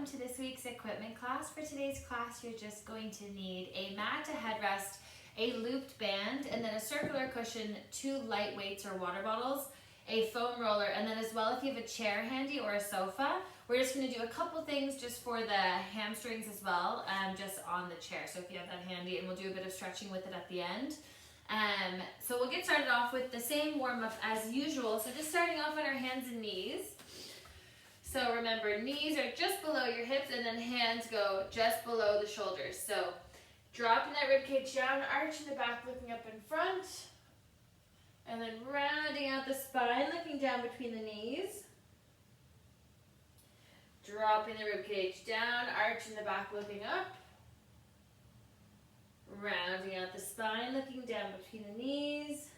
welcome to this week's equipment class. For today's class, you're just going to need a mat, a headrest, a looped band, and then a circular cushion, 2 light weights or water bottles, a foam roller, and then as well if you have a chair handy or a sofa, we're just going to do a couple things just for the hamstrings as well, just on the chair. So if you have that handy, and we'll do a bit of stretching with it at the end. So we'll get started off with the same warm-up as usual. So just starting off on our hands and knees. So remember, knees are just below your hips and then hands go just below the shoulders. So dropping that rib cage down, arching the back, looking up in front. And then rounding out the spine, looking down between the knees. Dropping the rib cage down, arching the back, looking up. Rounding out the spine, looking down between the knees.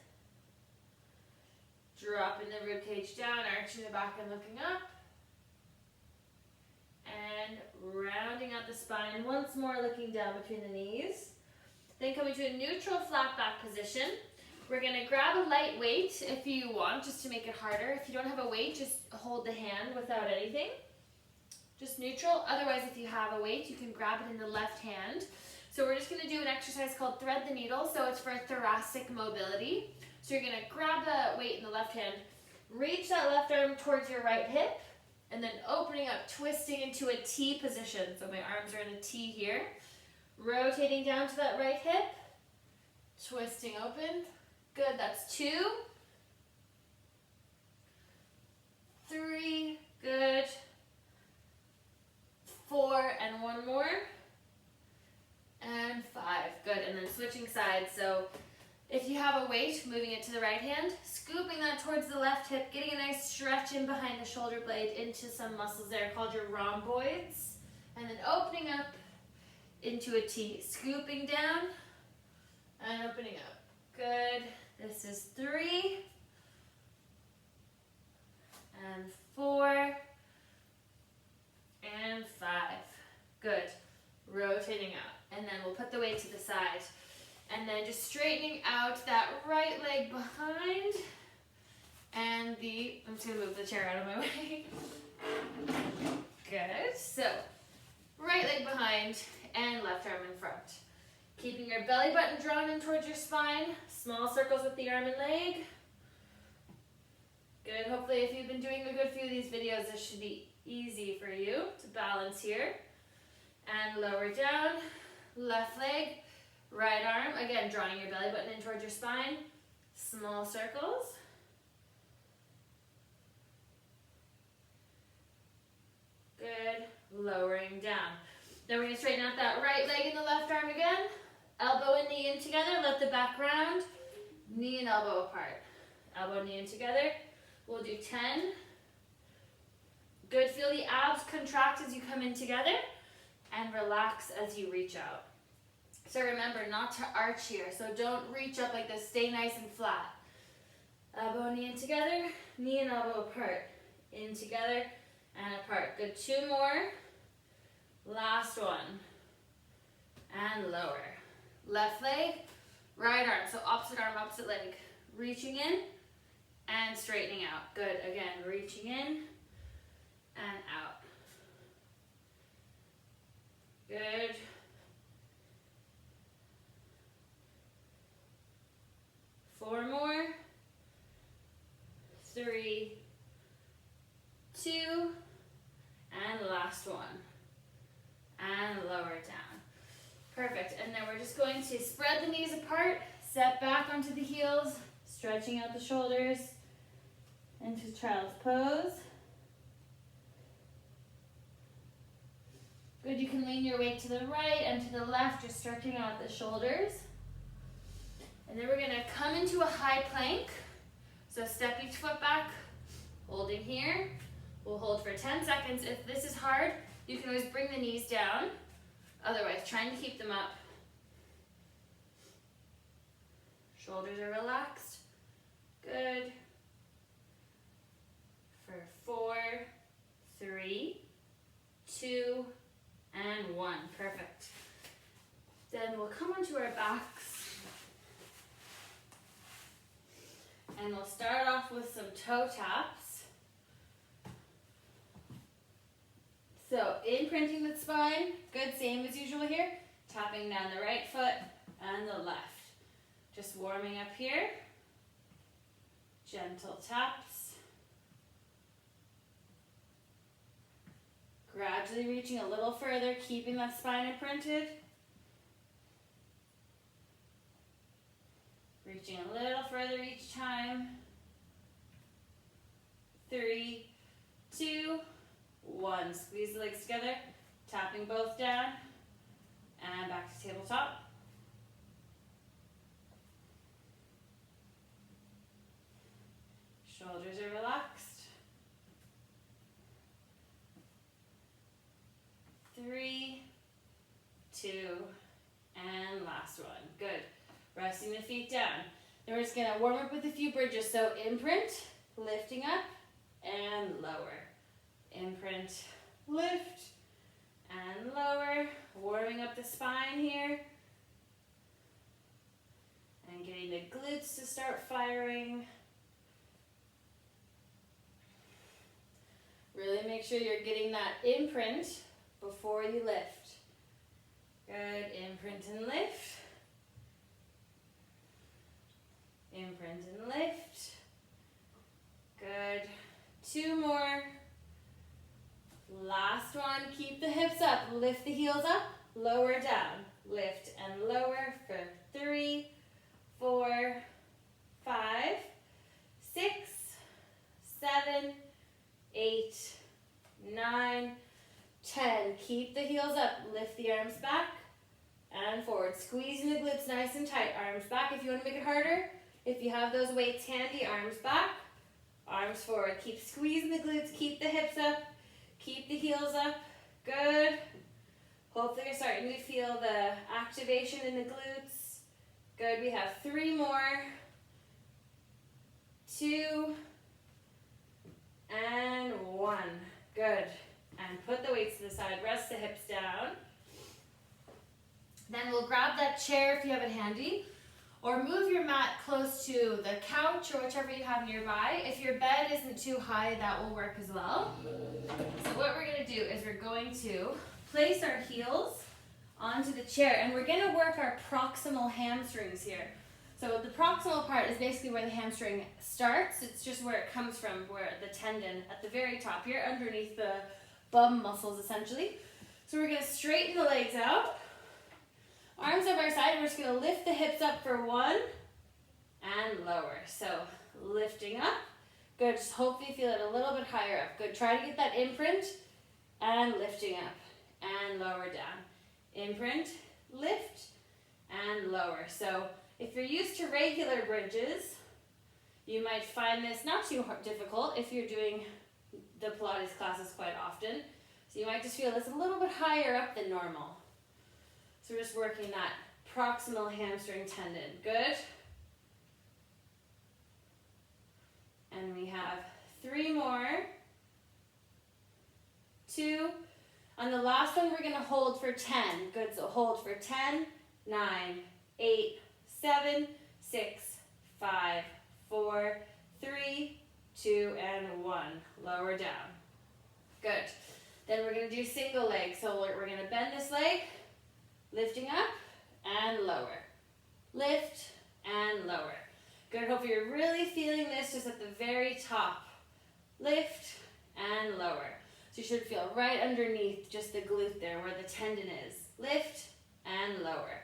Dropping the rib cage down, arching the back and looking up. And rounding out the spine once more, looking down between the knees. Then coming to a neutral flat back position. We're going to grab a light weight if you want, just to make it harder. If you don't have a weight, just hold the hand without anything. Just neutral. Otherwise, if you have a weight, you can grab it in the left hand. So we're just going to do an exercise called thread the needle. So it's for thoracic mobility. So you're going to grab the weight in the left hand, reach that left arm towards your right hip, and then opening up, twisting into a T position. So my arms are in a T here. Rotating down to that right hip, twisting open. Good, that's 2, 3, good, 4, and 1 more, and 5, good, and then switching sides. So if you have a weight, moving it to the right hand, scooping that towards the left hip, getting a nice stretch in behind the shoulder blade into some muscles there called your rhomboids, and then opening up into a T, scooping down, and opening up, good. This is 3, and 4, and 5. Good. Rotating out. And then we'll put the weight to the side. And then just straightening out that right leg behind. And I'm just going to move the chair out of my way. Good. So, right leg behind and left arm in front. Keeping your belly button drawn in towards your spine. Small circles with the arm and leg. Good. Hopefully if you've been doing a good few of these videos, this should be easy for you to balance here. And lower down. Left leg. Right arm. Again, drawing your belly button in towards your spine. Small circles. Good. Lowering down. Then we're going to straighten out that right leg and the left arm again. Elbow and knee in together, let the back round, knee and elbow apart. Elbow and knee in together. We'll do 10. Good, feel the abs contract as you come in together and relax as you reach out. So remember not to arch here, so don't reach up like this, stay nice and flat. Elbow and knee in together, knee and elbow apart. In together and apart. Good, 2 more. Last one. And lower. Left leg, right arm. So opposite arm, opposite leg. Reaching in and straightening out. Good. Again, reaching in and out. Good. Four more. 3, 2, and last one. And lower down. Perfect. And then we're just going to spread the knees apart, set back onto the heels, stretching out the shoulders into child's pose. Good. You can lean your weight to the right and to the left, just stretching out the shoulders. And then we're going to come into a high plank. So step each foot back, holding here. We'll hold for 10 seconds. If this is hard, you can always bring the knees down. Otherwise, trying to keep them up. Shoulders are relaxed. Good. For 4, 3, 2, and 1. Perfect. Then we'll come onto our backs. And we'll start off with some toe taps. So imprinting the spine, good, same as usual here. Tapping down the right foot and the left. Just warming up here. Gentle taps. Gradually reaching a little further, keeping that spine imprinted. Reaching a little further each time. 3, 2, 1. Squeeze the legs together, tapping both down, and back to tabletop. Shoulders are relaxed. 3, 2, and last one. Good. Resting the feet down. Then we're just going to warm up with a few bridges. So imprint, lifting up, and lower. Imprint, lift, and lower. Warming up the spine here. And getting the glutes to start firing. Really make sure you're getting that imprint before you lift. Good. Imprint and lift. Imprint and lift. Good. 2 more. Last one. Keep the hips up. Lift the heels up. Lower down. Lift and lower for 3, 4, 5, 6, 7, 8, 9, 10. Keep the heels up. Lift the arms back and forward. Squeezing the glutes nice and tight. Arms back if you want to make it harder. If you have those weights handy, arms back, arms forward. Keep squeezing the glutes. Keep the hips up. Keep the heels up. Good. Hopefully you're starting to feel the activation in the glutes. Good. We have 3 more. 2 and 1. Good. And put the weights to the side. Rest the hips down. Then we'll grab that chair if you have it handy, or move your mat close to the couch or whichever you have nearby. If your bed isn't too high, that will work as well. So what we're going to do is we're going to place our heels onto the chair, and we're going to work our proximal hamstrings here. So the proximal part is basically where the hamstring starts. It's just where it comes from, where the tendon at the very top here, underneath the bum muscles essentially. So we're going to straighten the legs out. Arms up our side. We're just going to lift the hips up for 1 and lower. So lifting up. Good. Just hopefully feel it a little bit higher up. Good. Try to get that imprint and lifting up and lower down. Imprint, lift, and lower. So if you're used to regular bridges, you might find this not too difficult if you're doing the Pilates classes quite often. So you might just feel this a little bit higher up than normal. So we're just working that proximal hamstring tendon. Good. And we have 3 more. 2. On the last one, we're going to hold for 10. Good. So hold for 10, 9, 8, 7, 6, 5, 4, 3, 2, and 1. Lower down. Good. Then we're going to do single leg. So we're going to bend this leg. Lifting up and lower. Lift and lower. Good. Hope you're really feeling this just at the very top. Lift and lower. So you should feel right underneath just the glute there where the tendon is. Lift and lower.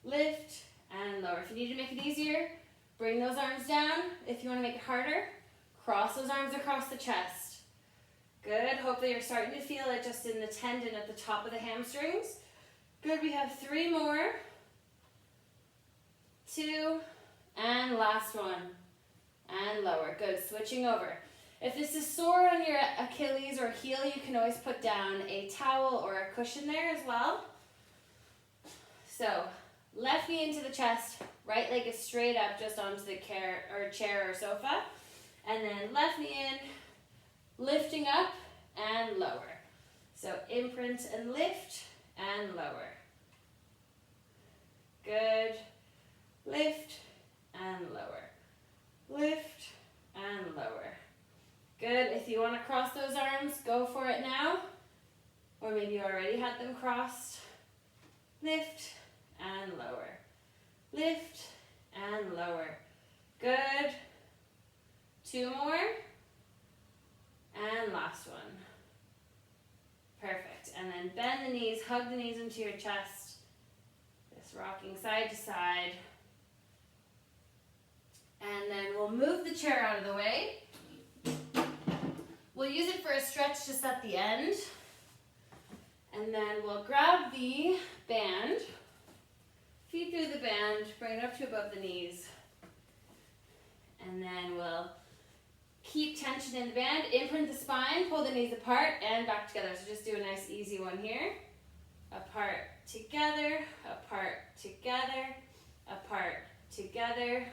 Lift and lower. If you need to make it easier, bring those arms down. If you want to make it harder, cross those arms across the chest. Good. Hopefully you're starting to feel it just in the tendon at the top of the hamstrings. Good, we have 3 more. 2, and last one. And lower. Good, switching over. If this is sore on your Achilles or heel, you can always put down a towel or a cushion there as well. So, left knee into the chest, right leg is straight up just onto the chair or sofa. And then left knee in, lifting up and lower. So, imprint and lift. And lower. Good. Lift and lower. Lift and lower. Good. If you want to cross those arms, go for it now. maybe you already had them crossed. Lift and lower. Lift and lower. Good. 2 more. And last one. Perfect. And then bend the knees, hug the knees into your chest. Just rocking side to side. And then we'll move the chair out of the way. We'll use it for a stretch just at the end. And then we'll grab the band, feet through the band, bring it up to above the knees. And then we'll keep tension in the band, imprint the spine, pull the knees apart and back together. So just do a nice easy one here. Apart, together, apart, together, apart, together.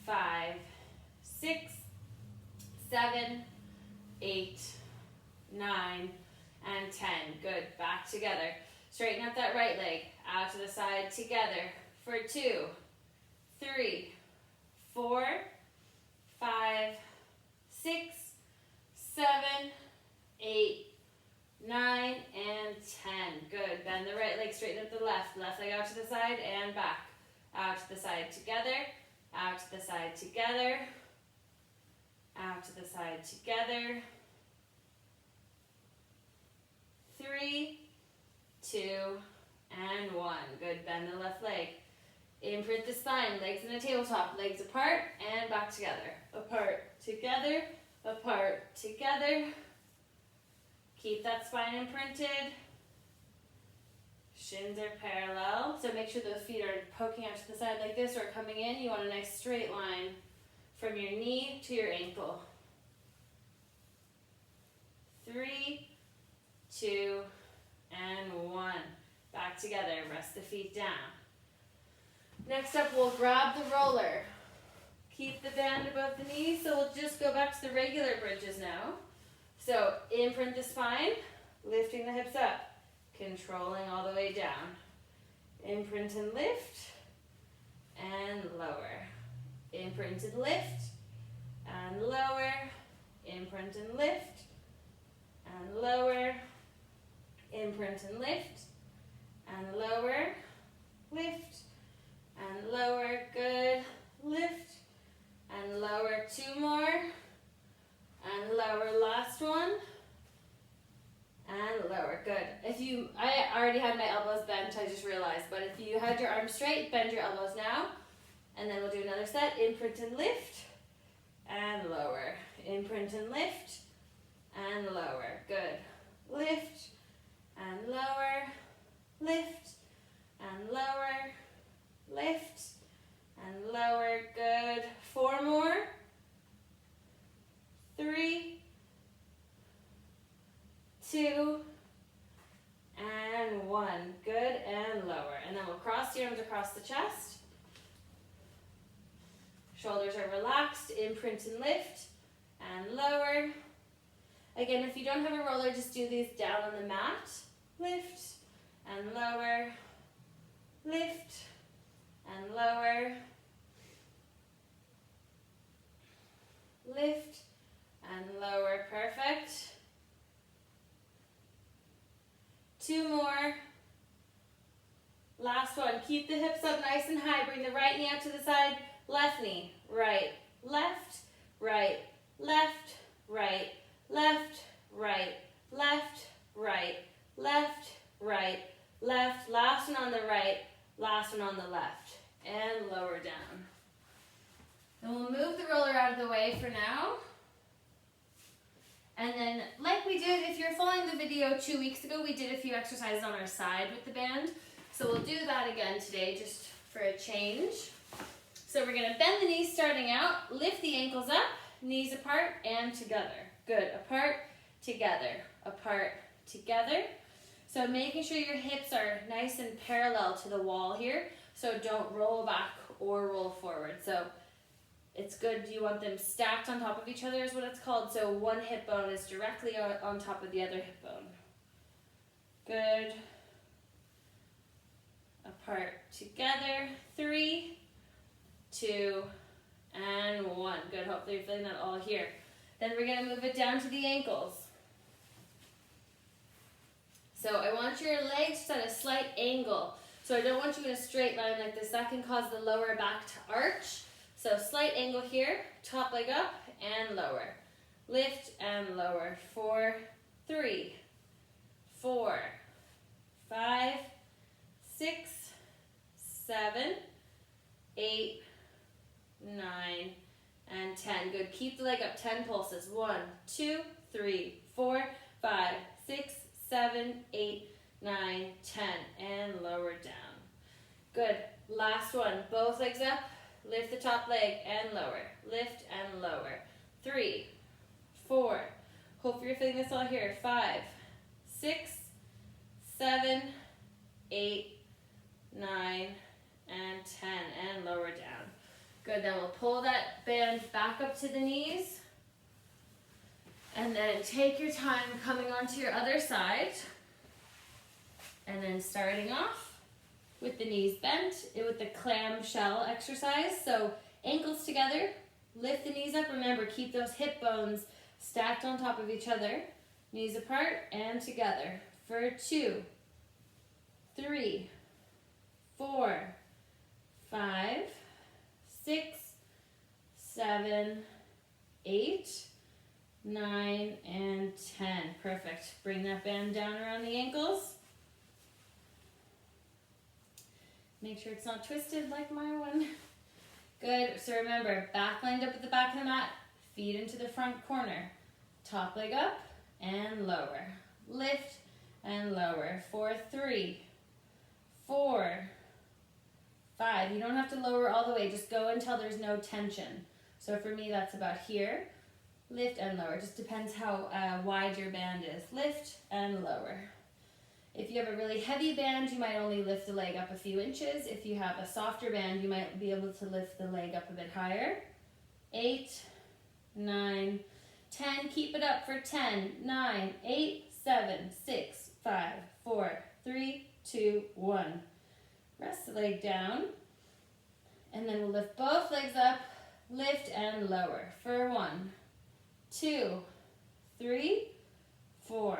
5, 6, 7, 8, 9, and 10. Good. Back together. Straighten up that right leg. Out to the side together for 2, 3, 4, 5, 6, 7, 8, 9, and 10. Good. Bend the right leg, straighten up the left. Left leg out to the side and back. Out to the side together. Out to the side together. Out to the side together. 3, 2, and 1. Good. Bend the left leg. Imprint the spine. Legs in a tabletop. Legs apart and back together. Apart, together, apart, together. Keep that spine imprinted. Shins are parallel. So make sure those feet are poking out to the side like this or coming in. You want a nice straight line from your knee to your ankle. 3, 2, and 1. Back together. Rest the feet down. Next up, we'll grab the roller. Keep the band above the knees. So we'll just go back to the regular bridges now. So imprint the spine, lifting the hips up, controlling all the way down. Imprint and lift, and lower. Imprint and lift, and lower. Imprint and lift, and lower. Imprint and lift, and lower. Lift, and lower. Good. Lift, and lower. 2 more. And lower, last one. And lower, good. I already had my elbows bent, I just realized, but if you had your arms straight, bend your elbows now. And then we'll do another set, imprint and lift, and lower. Imprint and lift, and lower, good. Lift, and lower, lift, and lower, lift, and lower, good. 4 more. 3, 2, and 1. Good, and lower. And then we'll cross the arms across the chest. Shoulders are relaxed. Imprint and lift, and lower. Again, if you don't have a roller, just do these down on the mat. Lift, and lower. Lift, and lower. Lift, and lower. Perfect. 2 more. Last one. Keep the hips up nice and high. Bring the right knee out to the side. Left knee. Right, left, right, left, right, left, right, left, right, left, right, left. Last one on the right. Last one on the left. And lower down. And we'll move the roller out of the way for now. And then, like we did, if you're following the video 2 weeks ago, we did a few exercises on our side with the band. So we'll do that again today, just for a change. So we're going to bend the knees starting out, lift the ankles up, knees apart and together. Good. Apart, together, apart, together. So making sure your hips are nice and parallel to the wall here. So don't roll back or roll forward. So it's good, you want them stacked on top of each other is what it's called. So one hip bone is directly on top of the other hip bone. Good. Apart, together. 3, 2, and 1. Good, hopefully you're feeling that all here. Then we're going to move it down to the ankles. So I want your legs at a slight angle. So I don't want you in a straight line like this. That can cause the lower back to arch. So slight angle here, top leg up and lower. Lift and lower. 4, 3, 4, 5, 6, 7, 8, 9, and 10. Good. Keep the leg up. 10 pulses. 1, 2, 3, 4, 5, 6, 7, 8, 9, 10. And lower down. Good. Last one. Both legs up. Lift the top leg and lower. Lift and lower. 3, 4. Hope you're feeling this all here. 5, 6, 7, 8, 9, and 10. And lower down. Good. Then we'll pull that band back up to the knees. And then take your time coming onto your other side. And then starting off with the knees bent, with the clamshell exercise. So ankles together, lift the knees up. Remember, keep those hip bones stacked on top of each other. Knees apart and together. For 2, 3, 4, 5, 6, 7, 8, 9, and 10. Perfect. Bring that band down around the ankles. Make sure it's not twisted like my one. Good. So remember, back lined up at the back of the mat, feet into the front corner. Top leg up and lower. Lift and lower. 4, 3, 4, 5. You don't have to lower all the way. Just go until there's no tension. So for me, that's about here. Lift and lower. Just depends how wide your band is. Lift and lower. If you have a really heavy band, you might only lift the leg up a few inches. If you have a softer band, you might be able to lift the leg up a bit higher. 8, 9, 10. Keep it up for 10, 9, 8, 7, 6, 5, 4, 3, 2, 1. Rest the leg down. And then we'll lift both legs up, lift and lower. For 1, 2, 3, 4,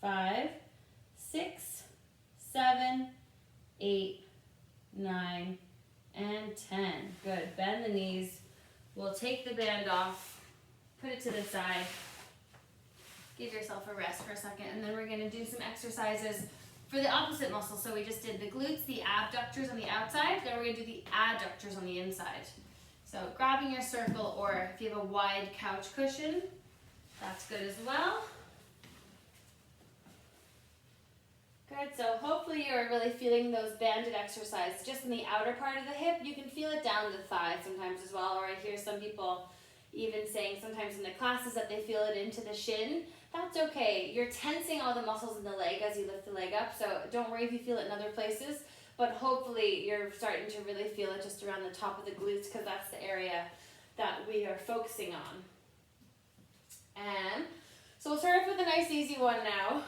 5, 6, 7, 8, 9, and 10. Good. Bend the knees. We'll take the band off, put it to the side. Give yourself a rest for a second, and then we're going to do some exercises for the opposite muscle. So we just did the glutes, the abductors on the outside. Then we're going to do the adductors on the inside. So grabbing your circle, or if you have a wide couch cushion, that's good as well. Good, so hopefully you're really feeling those banded exercises just in the outer part of the hip. You can feel it down the thigh sometimes as well, or I hear some people even saying sometimes in the classes that they feel it into the shin. That's okay. You're tensing all the muscles in the leg as you lift the leg up, so don't worry if you feel it in other places, but hopefully you're starting to really feel it just around the top of the glutes, because that's the area that we are focusing on. And so we'll start off with a nice easy one now.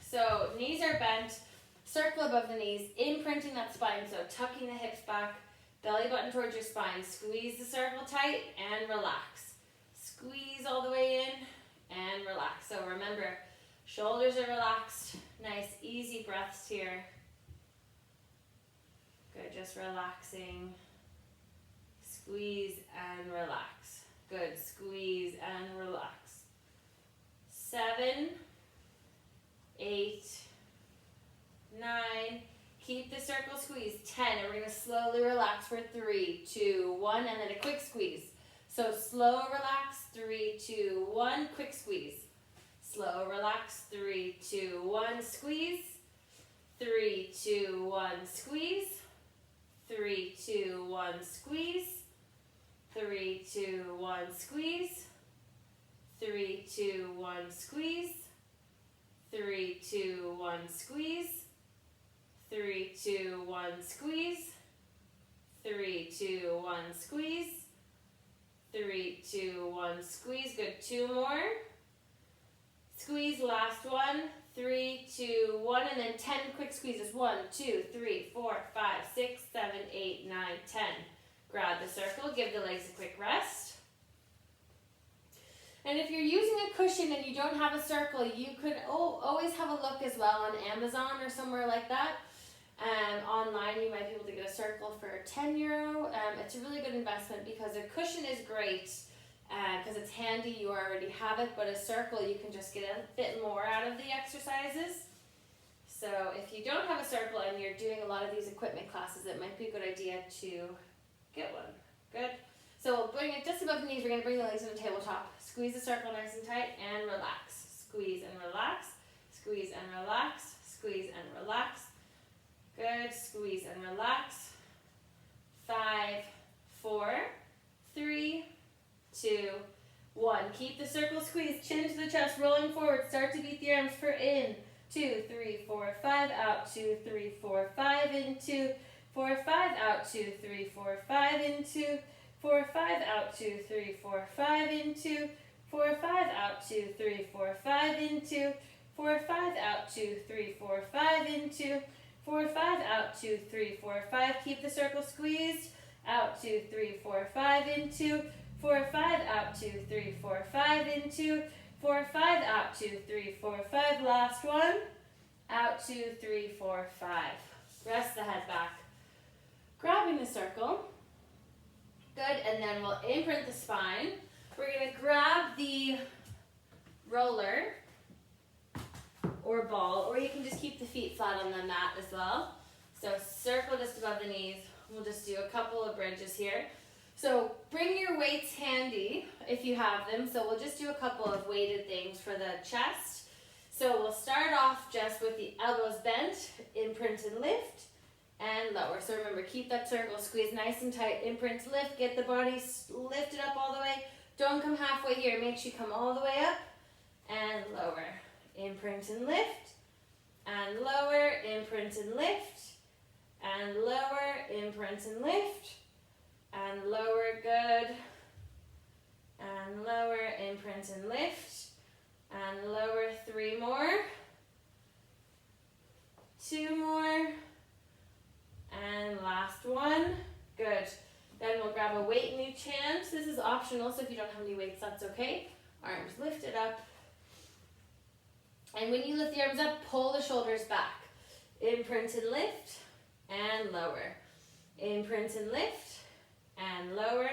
So knees are bent, circle above the knees, imprinting that spine, so tucking the hips back, belly button towards your spine, squeeze the circle tight and relax. Squeeze all the way in and relax. So remember, shoulders are relaxed, nice easy breaths here. Good, just relaxing. Squeeze and relax. Good, squeeze and relax. 7, 8, 9, keep the circle squeezed. 10, and we're going to slowly relax for 3, 2, 1, and then a quick squeeze. So slow relax, 3, 2, 1, quick squeeze. Slow relax, 3, 2, 1, squeeze. 3, 2, 1, squeeze. 3, 2, 1, squeeze. 3, 2, 1, squeeze. 3, 2, 1, squeeze. 3, 2, 1, squeeze. 3, 2, 1, squeeze. 3, 2, 1, squeeze. 3, 2, 1, squeeze. Good. 2 more. Squeeze, last one. 3, 2, 1, and then 10 quick squeezes. 1, 2, 3, 4, 5, 6, 7, 8, 9, 10. Grab the circle. Give the legs a quick rest. And if you're using a cushion and you don't have a circle, you could always have a look as well on Amazon or somewhere like that. Online you might be able to get a circle for €10. It's a really good investment because a cushion is great because it's handy, you already have it, but a circle you can just get a bit more out of the exercises. So if you don't have a circle and you're doing a lot of these equipment classes, it might be a good idea to get one. Good. So we'll bring it just above the knees. We're going to bring the legs on the tabletop. Squeeze the circle nice and tight and relax. Squeeze and relax. Squeeze and relax. Squeeze and relax. Good. Squeeze and relax. 5, 4, 3, 2, 1. Keep the circle squeezed. Chin to the chest, rolling forward. Start to beat the arms for in. 2, 3, 4, 5. Out. 2, 3, 4, 5. In. 2, 4, 5. Out. 2, 3, 4, 5. In. 2, 4, 5. Out. 2, 3, 4, 5. In. 2, 4, 5. Out. 2, 3, 4, 5. In. 2, 4, 5. Out. 2, 3, 4, 5. In. 2, 4, 5. Out. 2, 3, 4, 5. Keep the circle squeezed. Out. 2, 3, 4, 5. In. 2, 4, 5. Out. 2, 3, 4, 5. In. 2, 4, 5. Out. 2, 3, 4, 5. Last one. Out. 2, 3, 4, 5. Rest the head back. Grabbing the circle. Good, and then we'll imprint the spine. We're going to grab the roller or ball, or you can just keep the feet flat on the mat as well. So circle just above the knees. We'll just do a couple of bridges here. So bring your weights handy if you have them. So we'll just do a couple of weighted things for the chest. So we'll start off just with the elbows bent, imprint and lift, and lower. So remember, keep that circle squeezed nice and tight. Imprint, lift, get the body lifted up all the way. Don't come halfway here. Make sure you come all the way up and lower. Imprint and lift, and lower, imprint and lift, and lower, imprint and lift, and lower, good, and lower, imprint and lift, and lower, 3 more, 2 more, and last one. Good. Then we'll grab a weight in each hand. This is optional, so if you don't have any weights, that's okay. Arms lifted up. And when you lift the arms up, pull the shoulders back. Imprint and lift, and lower. Imprint and lift, and lower.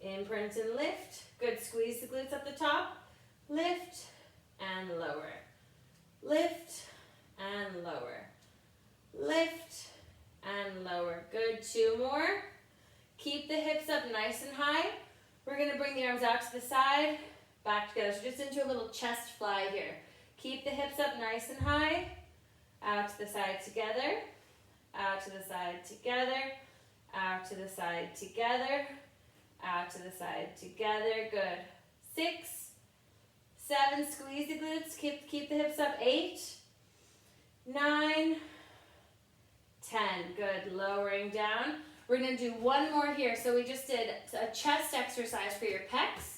Imprint and lift. Good. Squeeze the glutes up the top. Lift, and lower. Lift, and lower. Lift, and lower. Good. 2 more. Keep the hips up nice and high. We're going to bring the arms out to the side, back together. So just into a little chest fly here. Keep the hips up nice and high. Out to the side together. Out to the side together. Out to the side together. Out to the side together. Good. 6, 7. Squeeze the glutes. Keep the hips up. 8, 9, 10. Good. Lowering down. We're going to do one more here. So we just did a chest exercise for your pecs.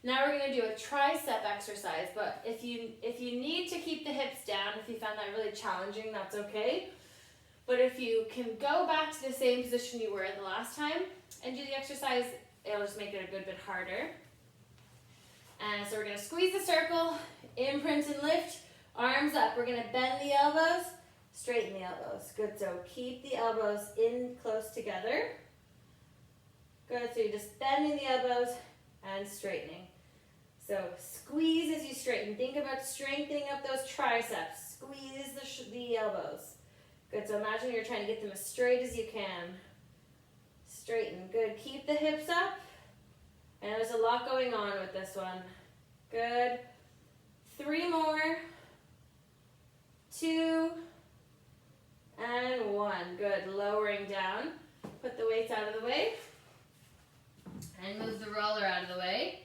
Now we're going to do a tricep exercise, but if you need to keep the hips down, if you found that really challenging, that's okay. But if you can go back to the same position you were in the last time and do the exercise, it'll just make it a good bit harder. And so we're going to squeeze the circle, imprint and lift, arms up. We're going to bend the elbows, straighten the elbows. Good, so keep the elbows in close together. Good, so you're just bending the elbows and straightening. So squeeze as you straighten. Think about strengthening up those triceps. Squeeze the elbows. Good, so imagine you're trying to get them as straight as you can. Straighten, good. Keep the hips up. And there's a lot going on with this one. Good. 3 more. 2. And 1. Good, lowering down. Put the weights out of the way. And move the roller out of the way.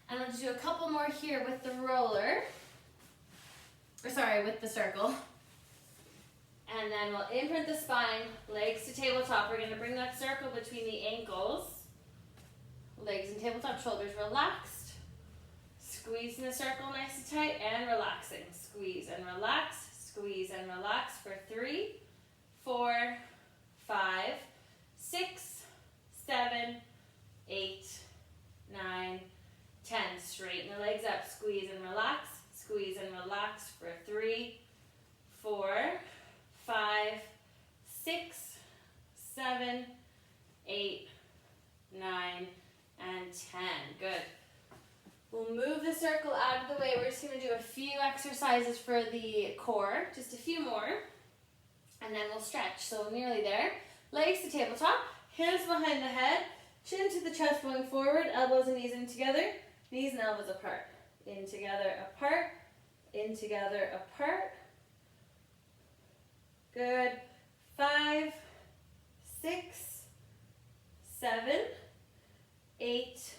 And I'll just do a couple more here with the roller. With the circle. And then we'll imprint the spine, legs to tabletop. We're going to bring that circle between the ankles. Legs and tabletop, shoulders relaxed. Squeezing the circle nice and tight and relaxing. Squeeze and relax, squeeze and relax for 3, 4, 5, 6, 7, 8, 9, 10. Straighten the legs up, squeeze and relax for 3, 4, 5, 6, 7, 8, 9, and 10. Good. We'll move the circle out of the way. We're just going to do a few exercises for the core, just a few more, and then we'll stretch. So nearly there. Legs to tabletop, hands behind the head, chin to the chest going forward, elbows and knees in together, knees and elbows apart. In together, apart, in together, apart. Good. 5, 6, 7, 8,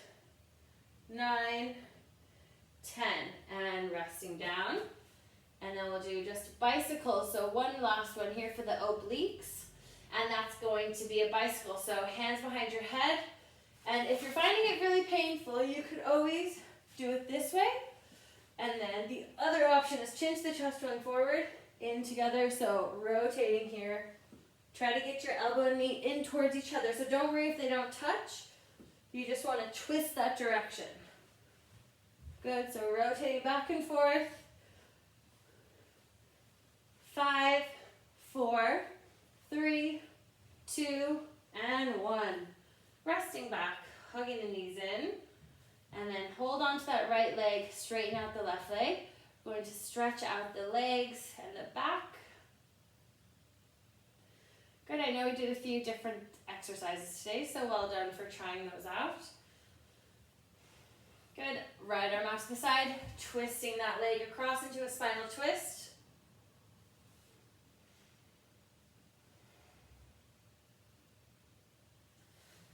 9, 10. And resting down. And then we'll do just bicycles. So one last one here for the obliques. And that's going to be a bicycle. So hands behind your head. And if you're finding it really painful, you could always do it this way. And then the other option is chin to the chest going forward, in together. So rotating here. Try to get your elbow and knee in towards each other. So don't worry if they don't touch. You just want to twist that direction. Good. So rotating back and forth. 5, 4, 3, 2, and 1. Resting back, hugging the knees in, and then hold on to that right leg, straighten out the left leg. We're going to stretch out the legs and the back. Good, I know we did a few different exercises today, so well done for trying those out. Good, right arm out to the side, twisting that leg across into a spinal twist.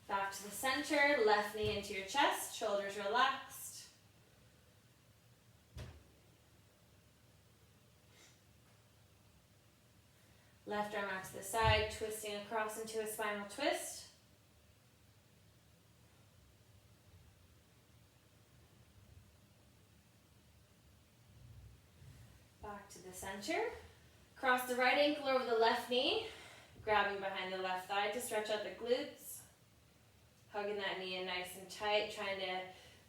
Back to the center, left knee into your chest, shoulders relaxed. Left arm out to the side, twisting across into a spinal twist. Back to the center. Cross the right ankle over the left knee, grabbing behind the left thigh to stretch out the glutes. Hugging that knee in nice and tight, trying to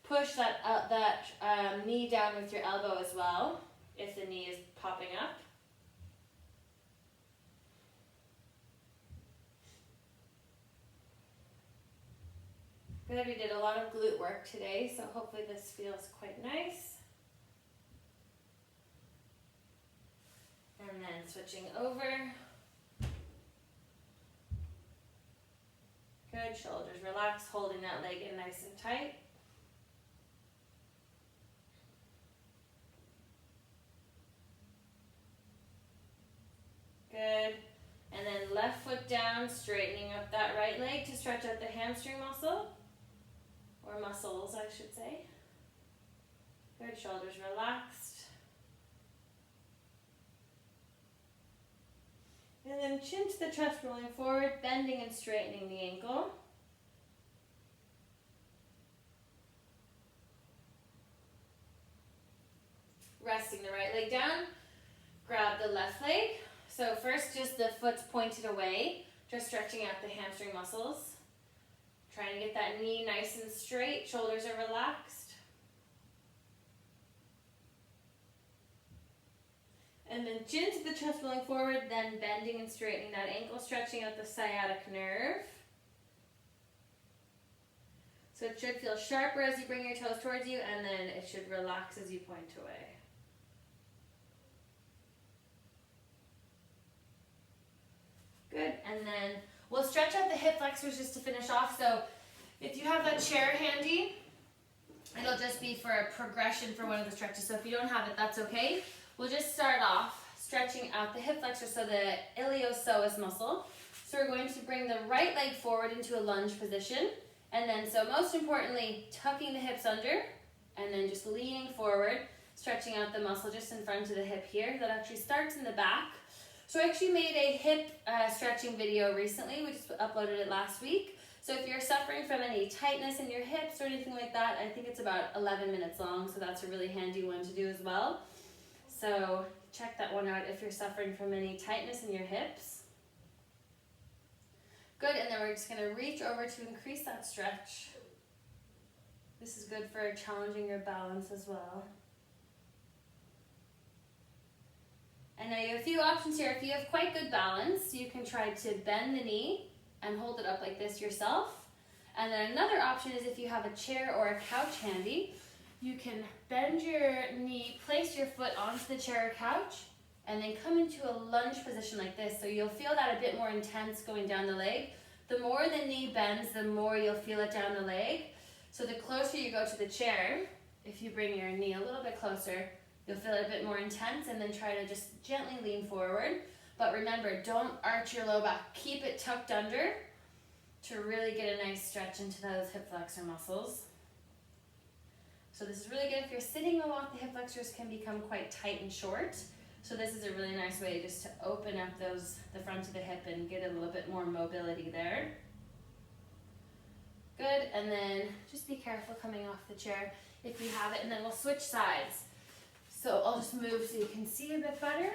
push that knee down with your elbow as well, if the knee is popping up. Good, we did a lot of glute work today, so hopefully this feels quite nice. And then switching over. Good, shoulders relaxed, holding that leg in nice and tight. Good, and then left foot down, straightening up that right leg to stretch out the hamstring muscle, or muscles I should say. Good, shoulders relaxed. And then chin to the chest, rolling forward, bending and straightening the ankle. Resting the right leg down, grab the left leg. So first just the foot's pointed away, just stretching out the hamstring muscles. Trying to get that knee nice and straight, shoulders are relaxed. And then chin to the chest, rolling forward, then bending and straightening that ankle, stretching out the sciatic nerve. So it should feel sharper as you bring your toes towards you, and then it should relax as you point away. Good, and then we'll stretch out the hip flexors just to finish off. So if you have that chair handy, it'll just be for a progression for one of the stretches. So if you don't have it, that's okay. We'll just start off stretching out the hip flexor, so the iliopsoas muscle. So we're going to bring the right leg forward into a lunge position. And then, so most importantly, tucking the hips under and then just leaning forward, stretching out the muscle just in front of the hip here. That actually starts in the back. So I actually made a hip stretching video recently. We just uploaded it last week. So if you're suffering from any tightness in your hips or anything like that, I think it's about 11 minutes long. So that's a really handy one to do as well. So check that one out if you're suffering from any tightness in your hips. Good, and then we're just going to reach over to increase that stretch. This is good for challenging your balance as well. And now you have a few options here. If you have quite good balance, you can try to bend the knee and hold it up like this yourself. And then another option is if you have a chair or a couch handy, you can bend your knee, place your foot onto the chair or couch, and then come into a lunge position like this. So you'll feel that a bit more intense going down the leg. The more the knee bends, the more you'll feel it down the leg. So the closer you go to the chair, if you bring your knee a little bit closer, you'll feel it a bit more intense, and then try to just gently lean forward. But remember, don't arch your low back. Keep it tucked under to really get a nice stretch into those hip flexor muscles. So this is really good if you're sitting a lot. The hip flexors can become quite tight and short. So this is a really nice way just to open up the front of the hip and get a little bit more mobility there. Good, and then just be careful coming off the chair if you have it, and then we'll switch sides. So I'll just move so you can see a bit better.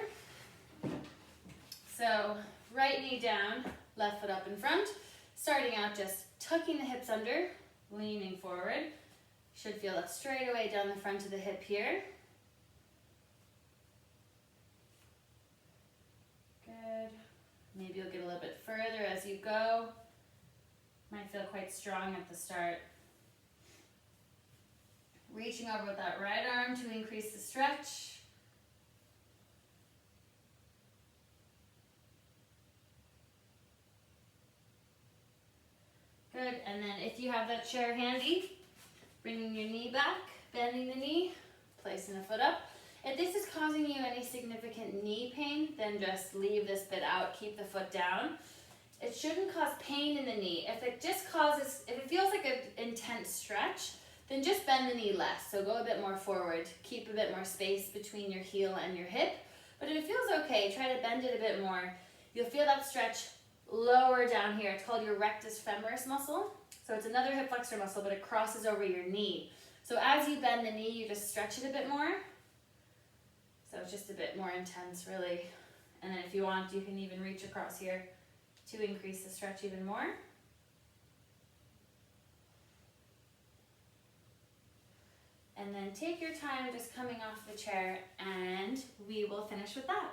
So right knee down, left foot up in front. Starting out just tucking the hips under, leaning forward. Should feel it straight away down the front of the hip here. Good. Maybe you'll get a little bit further as you go. Might feel quite strong at the start. Reaching over with that right arm to increase the stretch. Good, and then if you have that chair handy, bringing your knee back, bending the knee, placing the foot up. If this is causing you any significant knee pain, then just leave this bit out, keep the foot down. It shouldn't cause pain in the knee. If it feels like an intense stretch, then just bend the knee less. So go a bit more forward, keep a bit more space between your heel and your hip. But if it feels okay, try to bend it a bit more. You'll feel that stretch lower down here. It's called your rectus femoris muscle. So it's another hip flexor muscle, but it crosses over your knee. So as you bend the knee, you just stretch it a bit more. So it's just a bit more intense, really. And then if you want, you can even reach across here to increase the stretch even more. And then take your time just coming off the chair, and we will finish with that.